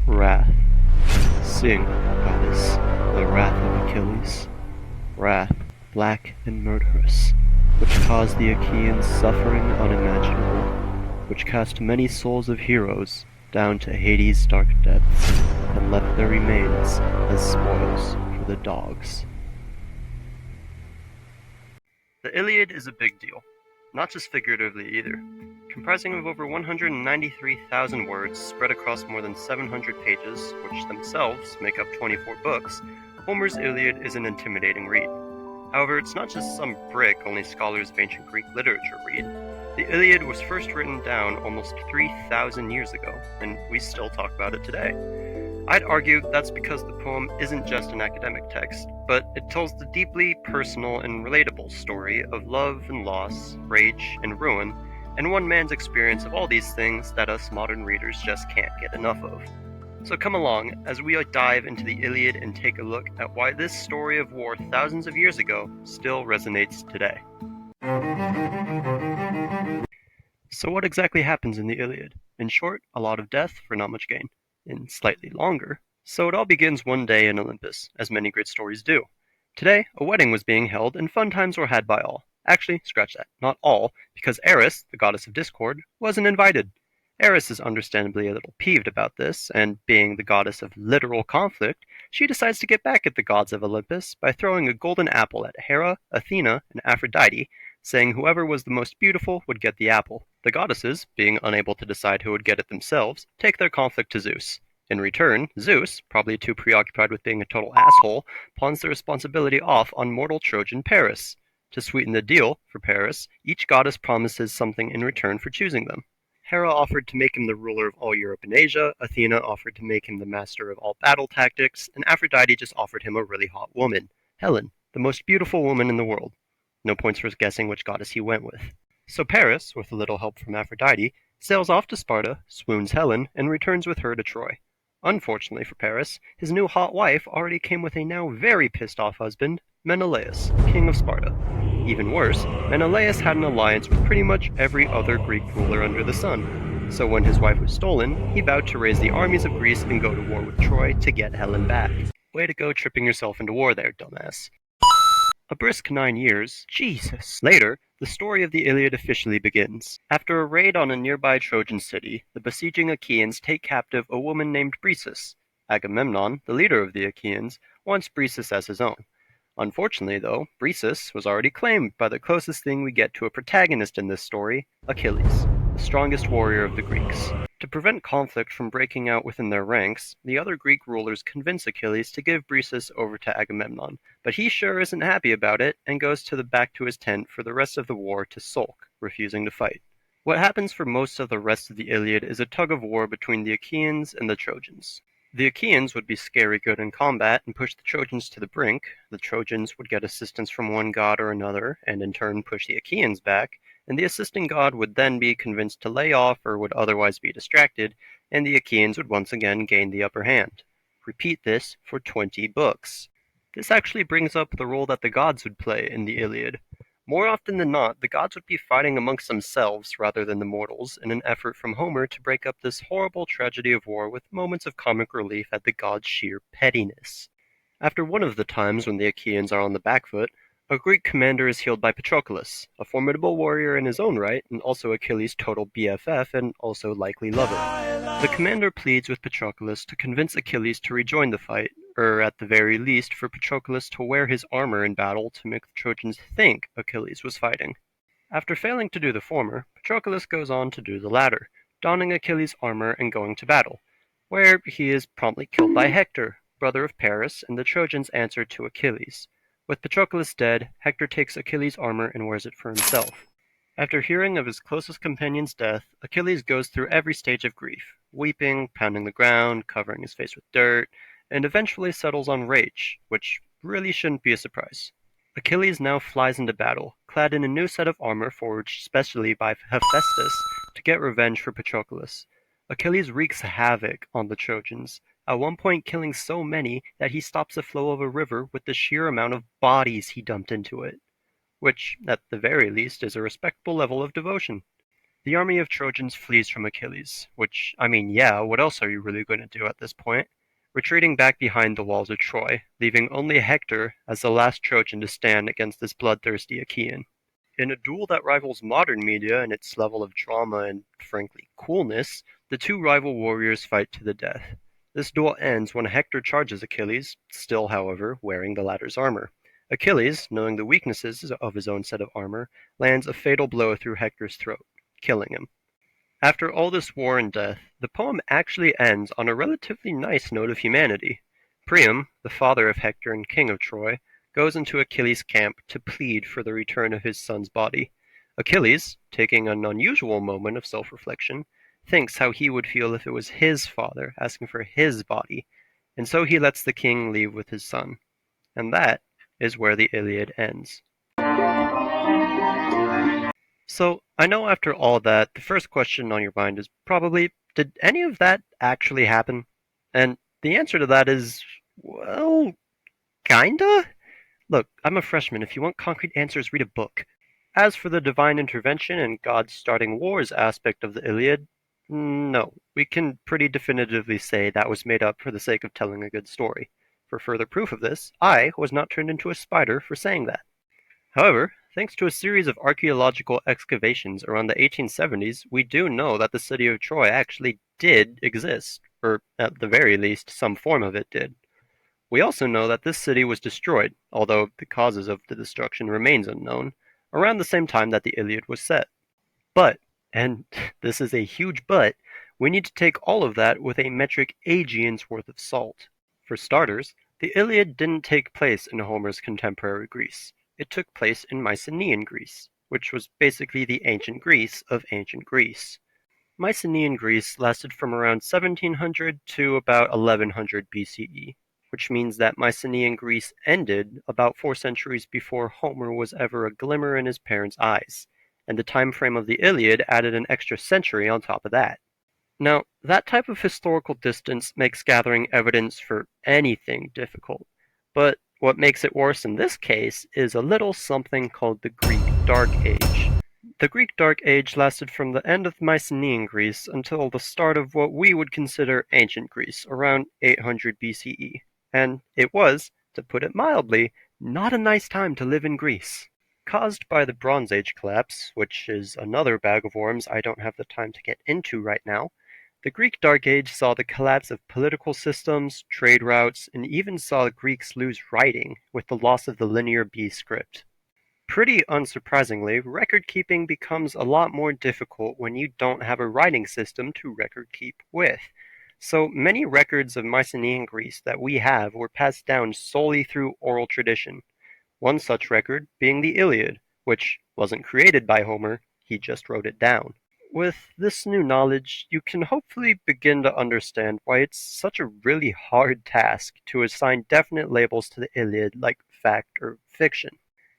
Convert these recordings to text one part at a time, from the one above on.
Wrath. Sing, goddess, the wrath of Achilles. Wrath, black and murderous, which caused the Achaeans suffering unimaginable, which cast many souls of heroes down to Hades' dark depths, and left their remains as spoils for the dogs. The Iliad is a big deal, not just figuratively either. Comprising of over 193,000 words spread across more than 700 pages, which themselves make up 24 books, Homer's Iliad is an intimidating read. However, it's not just some brick only scholars of ancient Greek literature read. The Iliad was first written down almost 3,000 years ago, and we still talk about it today. I'd argue that's because the poem isn't just an academic text, but it tells the deeply personal and relatable story of love and loss, rage and ruin, and one man's experience of all these things that us modern readers just can't get enough of. So come along as we dive into the Iliad and take a look at why this story of war thousands of years ago still resonates today. So what exactly happens in the Iliad? In short, a lot of death for not much gain. In slightly longer, so it all begins one day in Olympus, as many great stories do. Today, a wedding was being held and fun times were had by all. Actually, scratch that, not all, because Eris, the goddess of discord, wasn't invited. Eris is understandably a little peeved about this, and being the goddess of literal conflict, she decides to get back at the gods of Olympus by throwing a golden apple at Hera, Athena, and Aphrodite, saying whoever was the most beautiful would get the apple. The goddesses, being unable to decide who would get it themselves, take their conflict to Zeus. In return, Zeus, probably too preoccupied with being a total asshole, pawns the responsibility off on mortal Trojan Paris. To sweeten the deal, for Paris, each goddess promises something in return for choosing them. Hera offered to make him the ruler of all Europe and Asia, Athena offered to make him the master of all battle tactics, and Aphrodite just offered him a really hot woman, Helen, the most beautiful woman in the world. No points for guessing which goddess he went with. So Paris, with a little help from Aphrodite, sails off to Sparta, swoons Helen, and returns with her to Troy. Unfortunately for Paris, his new hot wife already came with a now very pissed off husband, Menelaus, king of Sparta. Even worse, Menelaus had an alliance with pretty much every other Greek ruler under the sun. So when his wife was stolen, he vowed to raise the armies of Greece and go to war with Troy to get Helen back. Way to go tripping yourself into war there, dumbass. A brisk 9 years, Jesus, later, the story of the Iliad officially begins. After a raid on a nearby Trojan city, the besieging Achaeans take captive a woman named Briseis. Agamemnon, the leader of the Achaeans, wants Briseis as his own. Unfortunately, though, Briseis was already claimed by the closest thing we get to a protagonist in this story, Achilles, the strongest warrior of the Greeks. To prevent conflict from breaking out within their ranks, the other Greek rulers convince Achilles to give Briseis over to Agamemnon, but he sure isn't happy about it and goes back to his tent for the rest of the war to sulk, refusing to fight. What happens for most of the rest of the Iliad is a tug-of-war between the Achaeans and the Trojans. The Achaeans would be scary good in combat and push the Trojans to the brink. The Trojans would get assistance from one god or another, and in turn push the Achaeans back, and the assisting god would then be convinced to lay off or would otherwise be distracted, and the Achaeans would once again gain the upper hand. Repeat this for 20 books. This actually brings up the role that the gods would play in the Iliad. More often than not, the gods would be fighting amongst themselves rather than the mortals in an effort from Homer to break up this horrible tragedy of war with moments of comic relief at the gods' sheer pettiness. After one of the times when the Achaeans are on the back foot, a Greek commander is healed by Patroclus, a formidable warrior in his own right and also Achilles' total BFF and also likely lover. The commander pleads with Patroclus to convince Achilles to rejoin the fight, or at the very least for Patroclus to wear his armor in battle to make the Trojans think Achilles was fighting. After failing to do the former, Patroclus goes on to do the latter, donning Achilles' armor and going to battle, where he is promptly killed by Hector, brother of Paris, and the Trojans answer to Achilles. With Patroclus dead, Hector takes Achilles' armor and wears it for himself. After hearing of his closest companion's death, Achilles goes through every stage of grief, weeping, pounding the ground, covering his face with dirt, and eventually settles on rage, which really shouldn't be a surprise. Achilles now flies into battle, clad in a new set of armor forged specially by Hephaestus to get revenge for Patroclus. Achilles wreaks havoc on the Trojans, at one point killing so many that he stops the flow of a river with the sheer amount of bodies he dumped into it, which, at the very least, is a respectable level of devotion. The army of Trojans flees from Achilles, which, I mean, yeah, what else are you really going to do at this point? Retreating back behind the walls of Troy, leaving only Hector as the last Trojan to stand against this bloodthirsty Achaean. In a duel that rivals modern media in its level of drama and, frankly, coolness, the two rival warriors fight to the death. This duel ends when Hector charges Achilles, still, however, wearing the latter's armor. Achilles, knowing the weaknesses of his own set of armor, lands a fatal blow through Hector's throat, killing him. After all this war and death, the poem actually ends on a relatively nice note of humanity. Priam, the father of Hector and king of Troy, goes into Achilles' camp to plead for the return of his son's body. Achilles, taking an unusual moment of self-reflection, thinks how he would feel if it was his father asking for his body, and so he lets the king leave with his son. And that is where the Iliad ends. So, I know after all that, the first question on your mind is probably, did any of that actually happen? And the answer to that is, well, kinda? Look, I'm a freshman. If you want concrete answers, read a book. As for the divine intervention and God starting wars aspect of the Iliad, no, we can pretty definitively say that was made up for the sake of telling a good story. For further proof of this, I was not turned into a spider for saying that. However, thanks to a series of archaeological excavations around the 1870s, we do know that the city of Troy actually did exist, or at the very least, some form of it did. We also know that this city was destroyed, although the causes of the destruction remains unknown, around the same time that the Iliad was set. But, and this is a huge but, we need to take all of that with a metric aegean's worth of salt. For starters, the Iliad didn't take place in Homer's contemporary Greece. It took place in Mycenaean Greece, which was basically the ancient Greece of ancient Greece. Mycenaean Greece lasted from around 1700 to about 1100 BCE, which means that Mycenaean Greece ended about 4 centuries before Homer was ever a glimmer in his parents' eyes, and the time frame of the Iliad added an extra century on top of that. Now, that type of historical distance makes gathering evidence for anything difficult, but what makes it worse in this case is a little something called the Greek Dark Age. The Greek Dark Age lasted from the end of Mycenaean Greece until the start of what we would consider ancient Greece, around 800 BCE. And it was, to put it mildly, not a nice time to live in Greece. Caused by the Bronze Age collapse, which is another bag of worms I don't have the time to get into right now, the Greek Dark Age saw the collapse of political systems, trade routes, and even saw Greeks lose writing with the loss of the Linear B script. Pretty unsurprisingly, record-keeping becomes a lot more difficult when you don't have a writing system to record-keep with. So many records of Mycenaean Greece that we have were passed down solely through oral tradition. One such record being the Iliad, which wasn't created by Homer, he just wrote it down. With this new knowledge, you can hopefully begin to understand why it's such a really hard task to assign definite labels to the Iliad like fact or fiction.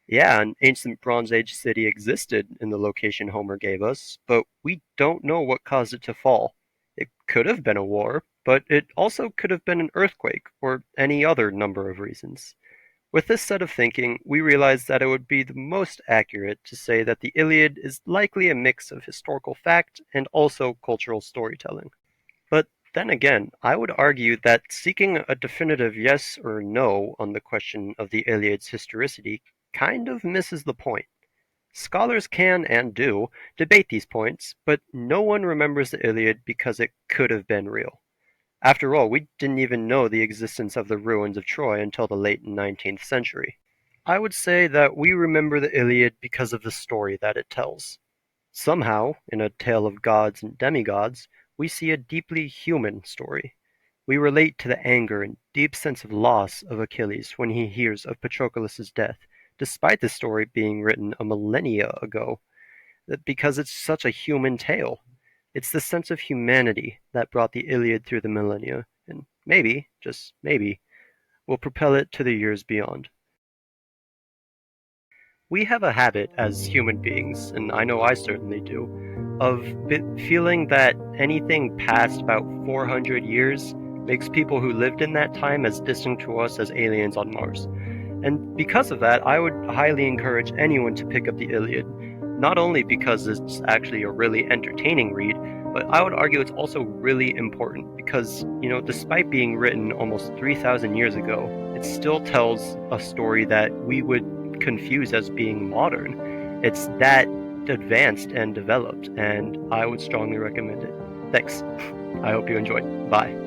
Yeah, an ancient Bronze Age city existed in the location Homer gave us, but we don't know what caused it to fall. It could have been a war, but it also could have been an earthquake, or any other number of reasons. With this set of thinking, we realize that it would be the most accurate to say that the Iliad is likely a mix of historical fact and also cultural storytelling. But then again, I would argue that seeking a definitive yes or no on the question of the Iliad's historicity kind of misses the point. Scholars can, and do, debate these points, but no one remembers the Iliad because it could have been real. After all, we didn't even know the existence of the ruins of Troy until the late 19th century. I would say that we remember the Iliad because of the story that it tells. Somehow, in a tale of gods and demigods, we see a deeply human story. We relate to the anger and deep sense of loss of Achilles when he hears of Patroclus' death, despite the story being written a millennia ago, because it's such a human tale. It's the sense of humanity that brought the Iliad through the millennia, and maybe, just maybe, will propel it to the years beyond. We have a habit as human beings, and I know I certainly do, of feeling that anything past about 400 years makes people who lived in that time as distant to us as aliens on Mars. And because of that, I would highly encourage anyone to pick up the Iliad. not only because it's actually a really entertaining read, but I would argue it's also really important because, despite being written almost 3,000 years ago, it still tells a story that we would confuse as being modern. It's that advanced and developed, and I would strongly recommend it. Thanks. I hope you enjoyed. Bye.